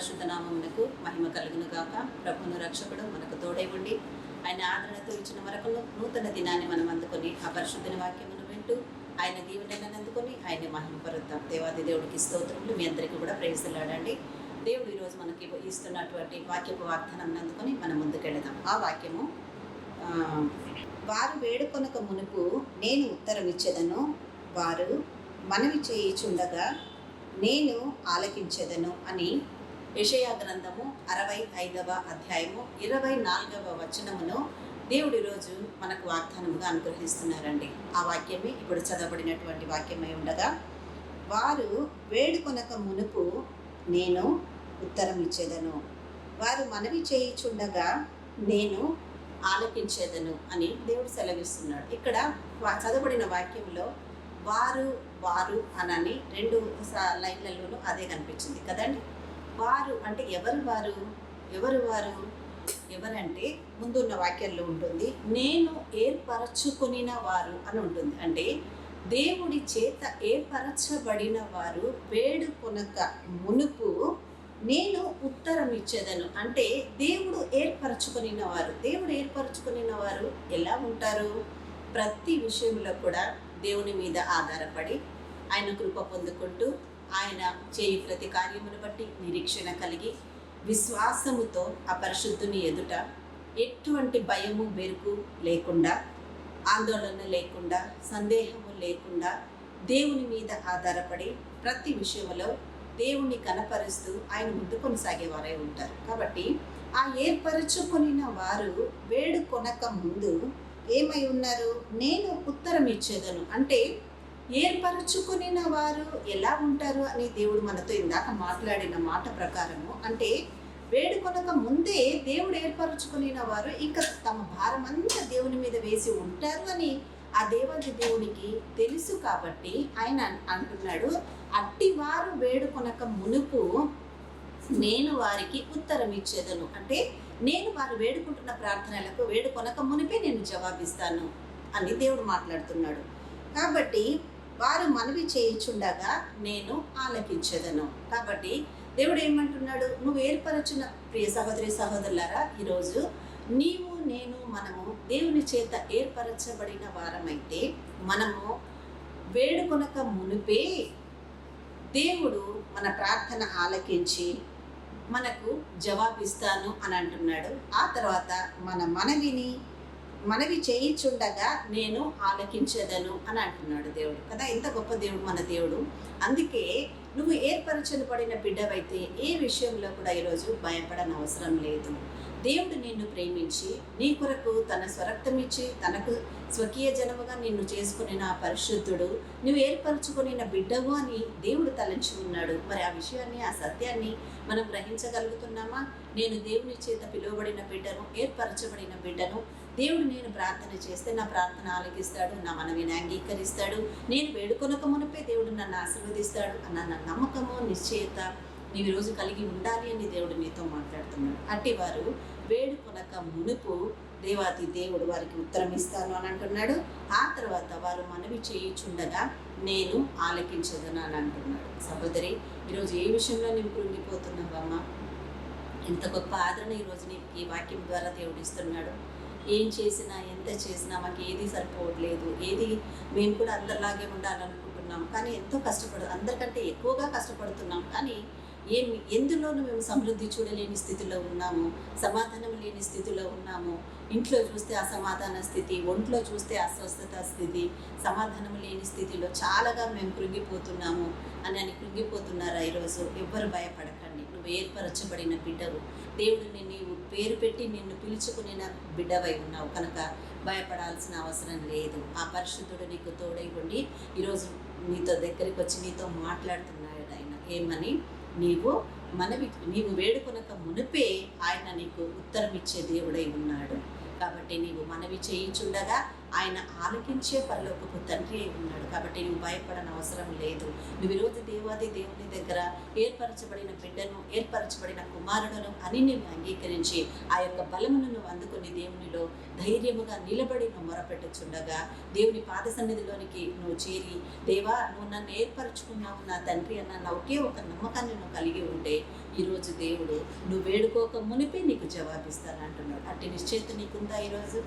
పరిశుద్ధ నామమునకు మహిమ కలుగును గాక. ప్రభువును రక్షకుడు మనకు తోడై ఉండి ఆయన ఆదరణతో ఇచ్చిన వరకు నూతన దినాన్ని మనం అందుకొని ఆ పరిశుద్ధ వాక్యమును వింటూ ఆయన దీవెనలను అందుకొని ఆయన మహిమపరుద్దాం. దేవాది దేవుడికి స్తోత్రములు. మీ అందరికీ కూడా ప్రేయలాడండి. దేవుడు ఈరోజు మనకి ఇస్తున్నటువంటి వాక్యపు వాగ్దానం అందుకొని మనం ముందుకెళదాం. ఆ వాక్యము, వారు వేడుకొనక మునుపు నేను ఉత్తరం ఇచ్చేదను, వారు మనవి చేయుచుండగా నేను ఆలకించెదను అని యెషయా గ్రంథము 65వ అధ్యాయము 24వ వచనమును దేవుడు ఈరోజు మనకు వాగ్దానముగా అనుగ్రహిస్తున్నారండి. ఆ వాక్యమే ఇప్పుడు చదవబడినటువంటి వాక్యమై ఉండగా, వారు వేడుకొనక మునుపు నేను ఉత్తరం ఇచ్చేదను, వారు మనవి చేయుచుండగా నేను ఆలకించేదను అని దేవుడు సెలవిస్తున్నాడు. ఇక్కడ చదవబడిన వాక్యంలో వారు వారు అనని 2 లైన్లలోనూ అదే కనిపించింది కదండి. వారు అంటే ఎవరు వారు? ఎవరంటే ముందున్న వాక్యంలో ఉంటుంది, నేను ఏర్పరచుకొనిన వారు అని ఉంటుంది. అంటే దేవుడి చేత ఏర్పరచబడిన వారు వేడుకొనక మునుపు నేను ఉత్తరం ఇచ్చేదను. అంటే దేవుడు ఏర్పరచుకొనిన వారు. దేవుడు ఏర్పరచుకొనిన వారు ఎలా ఉంటారు? ప్రతి విషయంలో కూడా దేవుని మీద ఆధారపడి ఆయన కృప పొందుకుంటూ ఆయన చేయు ప్రతి కార్యమును బట్టి నిరీక్షణ కలిగి విశ్వాసముతో ఆ పరిశుద్ధుని ఎదుట ఎటువంటి భయము బెరుకు లేకుండా, ఆందోళన లేకుండా, సందేహము లేకుండా దేవుని మీద ఆధారపడి ప్రతి విషయంలో దేవుణ్ణి కనపరుస్తూ ఆయన ముందు కొనసాగేవారై ఉంటారు. కాబట్టి ఆ ఏర్పరచుకొనిన వారు వేడుకొనక ముందు ఏమై ఉన్నారు? నేను ఉత్తరం ఇచ్చేదను. అంటే ఏర్పరచుకొనిన వారు ఎలా ఉంటారు అని దేవుడు మనతో ఇందాక మాట్లాడిన మాట ప్రకారము, అంటే వేడుకొనక ముందే దేవుడు ఏర్పరచుకొనిన వారు ఇంకా తమ భారం అంతా దేవుని మీద వేసి ఉంటారు అని ఆ దేవాది దేవునికి తెలుసు. కాబట్టి ఆయన అంటున్నాడు, అట్టి వారు వేడుకొనక మునుపు నేను వారికి ఉత్తరం ఇచ్చేదను. అంటే నేను వారు వేడుకుంటున్న ప్రార్థనలకు వేడుకొనక మునిపే నేను జవాబిస్తాను అని దేవుడు మాట్లాడుతున్నాడు. కాబట్టి వారు మనవి చేయుచుండగా నేను ఆలకించేదను. కాబట్టి దేవుడు ఏమంటున్నాడు? నువ్వు ఏర్పరచిన ప్రియ సహోదరి సహోదరులారా, ఈరోజు నీవు నేను మనము దేవుని చేత ఏర్పరచబడిన వారమైతే మనము వేడుకొనక మునిపే దేవుడు మన ప్రార్థన ఆలకించి మనకు జవాబిస్తాను అని అంటున్నాడు. ఆ తర్వాత మనవి చేయించుండగా నేను ఆలకించేదను అని అంటున్నాడు దేవుడు కదా. ఎంత గొప్ప దేవుడు మన దేవుడు. అందుకే నువ్వు ఏర్పరచబడిన బిడ్డవైతే ఏ విషయంలో కూడా ఈరోజు భయపడని అవసరం లేదు. దేవుడు నిన్ను ప్రేమించి నీ కొరకు తన స్వరక్తం ఇచ్చి తనకు స్వకీయ జనముగా నిన్ను చేసుకుని ఆ పరిశుద్ధుడు నువ్వు ఏర్పరచుకుని బిడ్డవు అని దేవుడు తలంచి ఉన్నాడు. మరి ఆ విషయాన్ని, ఆ సత్యాన్ని మనం గ్రహించగలుగుతున్నామా? నేను దేవుని చేత పిలువబడిన బిడ్డను, ఏర్పరచబడిన బిడ్డను. దేవుడు నేను ప్రార్థన చేస్తే నా ప్రార్థన ఆలకిస్తాడు, నా మనవిని అంగీకరిస్తాడు. నేను వేడుకొనక మునిపే దేవుడు నన్ను ఆశీర్వదిస్తాడు అన్న నమ్మకము, నిశ్చయత నీవు ఈరోజు కలిగి ఉండాలి అని దేవుడు నీతో మాట్లాడుతున్నాడు. అట్టి వారు వేడుకొనక మునుపు దేవాది దేవుడు వారికి ఉత్తరం ఇస్తాను అని అంటున్నాడు. ఆ తర్వాత వారు మనవి చేయుచుండగా నేను ఆలకించదను అని అంటున్నాడు. సహోదరి, ఈరోజు ఏ విషయంలో నీవు కృంగిపోతున్నావమ్మా? ఎంత గొప్ప ఆదరణ ఈరోజు నీకు ఈ వాక్యం ద్వారా దేవుడు ఇస్తున్నాడు. ఏం చేసినా, ఎంత చేసినా మాకు ఏది సరిపోవట్లేదు, మేము కూడా అందరిలాగే ఉండాలనుకుంటున్నాం, కానీ ఎంతో అందరికంటే ఎక్కువగా కష్టపడుతున్నాం, కానీ ఎందులోనూ మేము సమృద్ధి చూడలేని స్థితిలో ఉన్నాము, సమాధానం లేని స్థితిలో ఉన్నాము. ఇంట్లో చూస్తే అసమాధాన స్థితి, ఒంట్లో చూస్తే అస్వస్థత స్థితి, సమాధానం లేని స్థితిలో చాలాగా మేము కృంగిపోతున్నాము అని కృంగిపోతున్నారా? ఈరోజు ఎవ్వరు భయపడకండి. నువ్వు ఏర్పరచబడిన బిడ్డవు. దేవుడిని నీవు పేరు పెట్టి నిన్ను పిలుచుకునే బిడ్డవై ఉన్నావు కనుక భయపడాల్సిన అవసరం లేదు. ఆ పరిశుద్ధుడు నీకు తోడై ఉండి ఈరోజు నీతో దగ్గరికి వచ్చి నీతో మాట్లాడుతున్నాడు. ఆయన ఏమని? నీవు వేడుకొనక మునిపే ఆయన నీకు ఉత్తరం ఇచ్చే దేవుడై ఉన్నాడు. కాబట్టి నీవు మనవి చేయించుండగా ఆయన ఆలకించే పరలోకపు తండ్రి అయి ఉన్నాడు. కాబట్టి నువ్వు భయపడని అవసరం లేదు. నువ్వు ఈరోజు దేవాది దేవుని దగ్గర ఏర్పరచబడిన బిడ్డను, ఏర్పరచబడిన కుమారుడును అని నువ్వు అంగీకరించి ఆ యొక్క బలమును నువ్వు అందుకుని దేవునిలో ధైర్యముగా నిలబడి నువ్వు మొరపెట్టుచుండగా దేవుని పాద సన్నిధిలోనికి నువ్వు చేరి, దేవా నువ్వు నన్ను ఏర్పరచుకున్నావు నా తండ్రి అన్న ఒకే ఒక నమ్మకాన్ని నువ్వు కలిగి ఉంటే ఈరోజు దేవుడు నువ్వు వేడుకోక మునిపే నీకు జవాబిస్తాను అంటున్నాడు. అట్టి నిశ్చయిత నీకుందా ఈరోజు?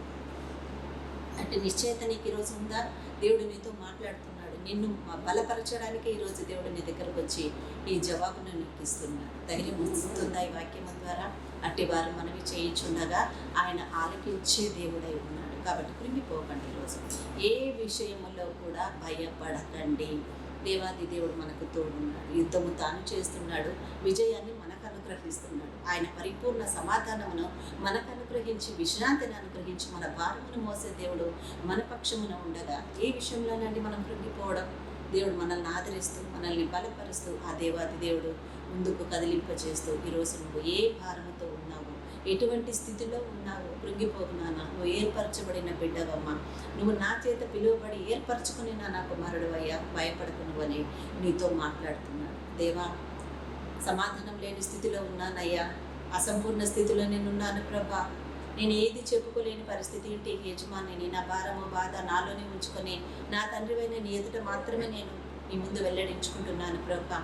అట్టి నిశ్చయిత నీకు ఈరోజు ఉందా? దేవుడు నీతో మాట్లాడుతున్నాడు. నిన్ను బలపరచడానికి ఈరోజు దేవుడు నీ దగ్గరకు వచ్చి ఈ జవాబును నీకు ఇస్తున్నాడు. ధైర్యం వస్తుందా ఈ వాక్యం ద్వారా? అట్టి వారు మనవి చేయించుండగా ఆయన ఆలకించే దేవుడై ఉన్నాడు. కాబట్టి కృంగిపోకండి. ఈరోజు ఏ విషయంలో కూడా భయపడకండి. దేవాది దేవుడు మనకు తోడున్నాడు. యుద్ధము తాను చేస్తున్నాడు, విజయాన్ని మనకు అనుగ్రహిస్తున్నాడు. ఆయన పరిపూర్ణ సమాధానమును మనకు అనుగ్రహించి, విశ్రాంతిని అనుగ్రహించి, మన భారమును మోసే దేవుడు మన పక్షమున ఉండగా ఏ విషయంలోనండి మనం కృంగిపోవడం? దేవుడు మనల్ని ఆదరిస్తూ, మనల్ని బలపరుస్తూ, ఆ దేవాది దేవుడు ముందుకు కదిలింపజేస్తూ ఈరోజు నువ్వు ఏ భారముతో ఉన్నావు, ఎటువంటి స్థితిలో ఉన్నావు, కృంగిపోకు నాన్న. నువ్వు ఏర్పరచబడిన బిడ్డవమ్మా, నువ్వు నా చేత పిలువబడి ఏర్పరచుకుని నా కుమారుడు అయ్యా, భయపడకు నువ్వని నీతో మాట్లాడుతున్నాడు. దేవా, సమాధానం లేని స్థితిలో ఉన్నానయ్యా, అసంపూర్ణ స్థితిలో నేనున్నాను ప్రభా. నేను ఏది చెప్పుకోలేని పరిస్థితి, ఇంటికి యజమానిని, నా భారము బాధ నాలోనే ఉంచుకొని నా తండ్రివైన నీ ఎదుట మాత్రమే నేను నీ ముందు వెల్లడించుకుంటున్నాను ప్రభా.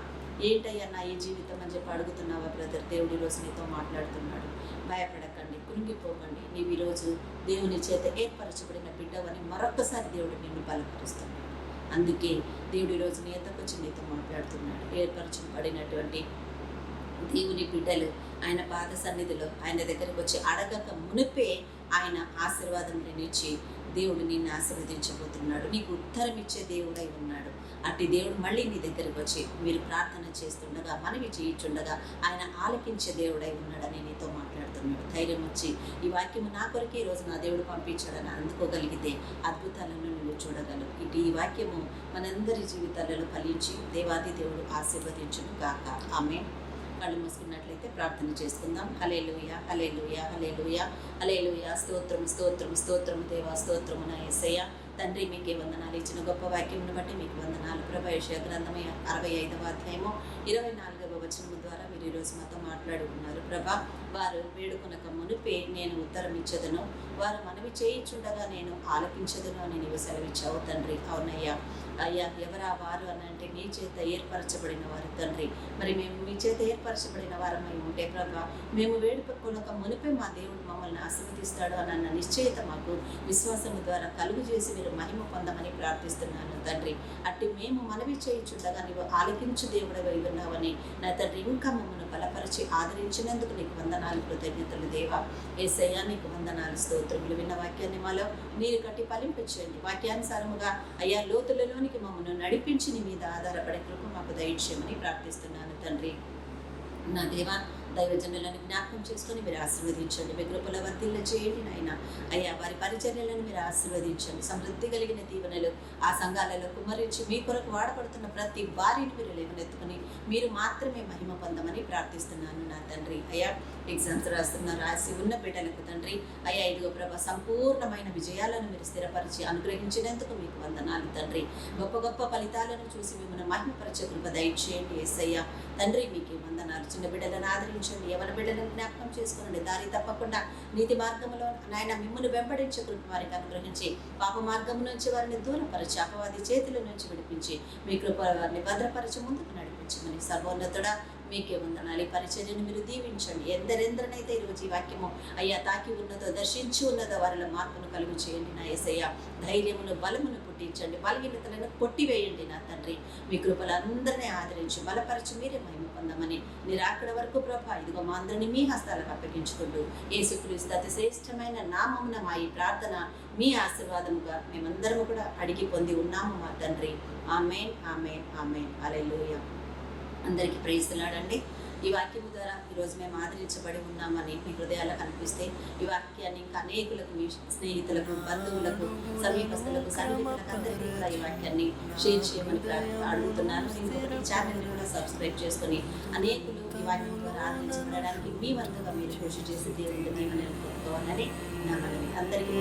ఏంటయ్యా నా ఈ జీవితం అని చెప్పి అడుగుతున్నావా బ్రదర్? దేవుడి రోజు నీతో మాట్లాడుతున్నాడు. భయపడకండి, కృంగిపోకండి. నీవు ఈరోజు దేవుని చేత ఏర్పరచబడిన బిడ్డవని మరొక్కసారి దేవుడు నిన్ను బలపరుస్తున్నాడు. అందుకే దేవుడి రోజు నీ ఎద్దకు వచ్చి నీతో మాట్లాడుతున్నాడు. ఏర్పరచబడినటువంటి దేవుని బిడ్డలు ఆయన పాద సన్నిధిలో ఆయన దగ్గరకు వచ్చి అడగక మునిపే ఆయన ఆశీర్వాదం నిచ్చి దేవుడు నిన్ను ఆశీర్వదించబోతున్నాడు. నీకు ఉత్తరం ఇచ్చే దేవుడై ఉన్నాడు. అట్టి దేవుడు మళ్ళీ నీ దగ్గరకు వచ్చి మీరు ప్రార్థన చేస్తుండగా, మనవి చేయించుండగా ఆయన ఆలకించే దేవుడై ఉన్నాడని నీతో మాట్లాడుతున్నాడు. ధైర్యం వచ్చి ఈ వాక్యము నా కొరకే ఈరోజు నా దేవుడు పంపించాడని అందుకోగలిగితే అద్భుతాలను నువ్వు చూడగలవు. ఇటు ఈ వాక్యము మనందరి జీవితాలలో ఫలించి దేవాది దేవుడు ఆశీర్వదించును గాక. ఆమేన్. కళ్ళు మూసుకున్నట్లయితే ప్రార్థన చేసుకుందాం. హల్లెలూయా, హల్లెలూయా, హల్లెలూయా, హల్లెలూయా. స్తోత్రం, స్తోత్రం, స్తోత్రం దేవా, స్తోత్రము నా యేసయ్య. తండ్రి మీకే వందనాలు. ఇచ్చిన గొప్ప వాక్యమును బట్టి మీకు వందనాలు ప్రభా. యెషయా గ్రంథము 65వ అధ్యాయము 24వ వచనము ద్వారా మీరు ఈరోజు మాతో మాట్లాడుకున్నారు ప్రభా. వారు వేడుకొనక మునిపే నేను ఉత్తరం ఇచ్చదను, వారు మనవి చేయించుండగా నేను ఆలకించదను అని నీవు సెలవిచ్చావు తండ్రి. అవునయ్యా. అయ్యా, ఎవరా వారు అని అంటే నీ చేత ఏర్పరచబడిన వారు తండ్రి. మరి మేము మీ చేత ఏర్పరచబడిన వారమై ఉంటే ప్రభా, మేము వేడుకొనక మునిపే మా దేవుడు మమ్మల్ని ఆశీర్వదిస్తాడు అన్న నిశ్చయిత మాకు విశ్వాసము ద్వారా కలుగు చేసి మీరు మహిమ పొందమని ప్రార్థిస్తున్నాను తండ్రి. అట్టి మేము మనవి చేయించుండగా నీవు ఆలకించు దేవుడవై ఉన్నావని నా తండ్రి ఇంకా మమ్మల్ని బలపరిచి ఆదరించినందుకు నీకు వందనాలు, కృతజ్ఞతలు దేవా. యేసయ్యా నీకు వందనాలు, స్తోత్రములు. విన్న వాక్యాన్ని మాలో నీరు కట్టి ఫలింపచేయండి. వాక్యానుసారముగా అయ్యా లోతులలోనికి మమ్మల్ని నడిపించి నీ మీద ఆధారపడే కృప మాకు దయచేయమని ప్రార్థిస్తున్నాను తండ్రి. నా దేవా, దైవజనులను జ్ఞాపకం చేసుకొని మీరు ఆశీర్వదించండి. మీ కృపల వర్ధిల్ల చేయండి నాయన. అయ్యా, వారి పరిచర్యలను మీరు ఆశీర్వదించండి. సమృద్ధి కలిగిన దీవెనలు ఆ సంఘాలలో కుమ్మరించి మీ కొరకు వాడబడుతున్న ప్రతి వారిని మీరు లేవనెత్తుకొని మీరు మాత్రమే మహిమ పొందమని ప్రార్థిస్తున్నాను నా తండ్రి. అయ్యా, ఎగ్జామ్స్ రాసి ఉన్న బిడ్డలకు తండ్రి, అయ్యా ఇదిగో ప్రభా, సంపూర్ణమైన విజయాలను మీరు స్థిరపరిచి అనుగ్రహించినందుకు మీకు వందనాలు తండ్రి. గొప్ప గొప్ప ఫలితాలను చూసి మిమ్మల్ని మహిమపరిచే కృప దయచేయండి యేసయ్యా తండ్రి. మీకు వందనాలు. చిన్న బిడ్డలను ఆదరించండి, యవన బిడ్డలను జ్ఞాపకం చేసుకోండి. దారి తప్పకుండా నీతి మార్గంలో నాయన మిమ్మల్ని వెంబడించే కృప వారికి అనుగ్రహించి పాప మార్గం నుంచి వారిని దూరపరిచి అపవాది చేతుల నుంచి విడిపించి మీ కృప వారిని భద్రపరిచి ముందుకు నడిపించమని సర్వోన్నతుడా మీకే వందనాలు. ఈ పరిచర్యను మీరు దీవించండి. ఎందరెందరినైతే ఈరోజు ఈ వాక్యము అయ్యా తాకి ఉన్నదో, దర్శించి ఉన్నదో వారిలో మార్పును కలుగు చేయండి నా యేసయ్య. ధైర్యమును బలమును పుట్టించండి, బలహీనతలను కొట్టివేయండి నా తండ్రి. మీ కృపలు అందరినీ ఆదరించి బలపరిచి మీరే మహిమ పొందమని నిరాకడ వరకు ప్రభా ఇదిగో మా అందరినీ మీ హస్తాలకు అప్పగించుకుంటూ యేసుక్రీస్తు అతి శ్రేష్టమైన నామమున మా ఈ ప్రార్థన మీ ఆశీర్వాదముగా మేమందరము కూడా అడిగి పొంది ఉన్నాము మా తండ్రి. ఆమేన్, ఆమేన్, ఆమేన్. హల్లెలూయా. అందరికీ ప్రైజ్లాడండి. ఈ వాక్యము ద్వారా ఈరోజు మేము ఆదరించబడి ఉన్నామని మీ హృదయాలకు అనిపిస్తే ఈ వాక్యాన్ని ఇంకా అనేకులకు, మీ స్నేహితులకు, బంధువులకు, సమీపస్తులకు, సన్నిహితులకు అందరికీ కూడా ఈ వాక్యాన్ని షేర్ చేయమని అడుగుతున్నాను. ఇంకొకటి ఛానల్ని కూడా సబ్స్క్రైబ్ చేసుకొని అనేకులు ఈ వాక్యం ద్వారా ఆదరించబడడానికి మీ వంతుగా మీరు కృషి చేసి దేవుడి దీవెనలను పొందుకోవాలని నా మనవి. అందరికీ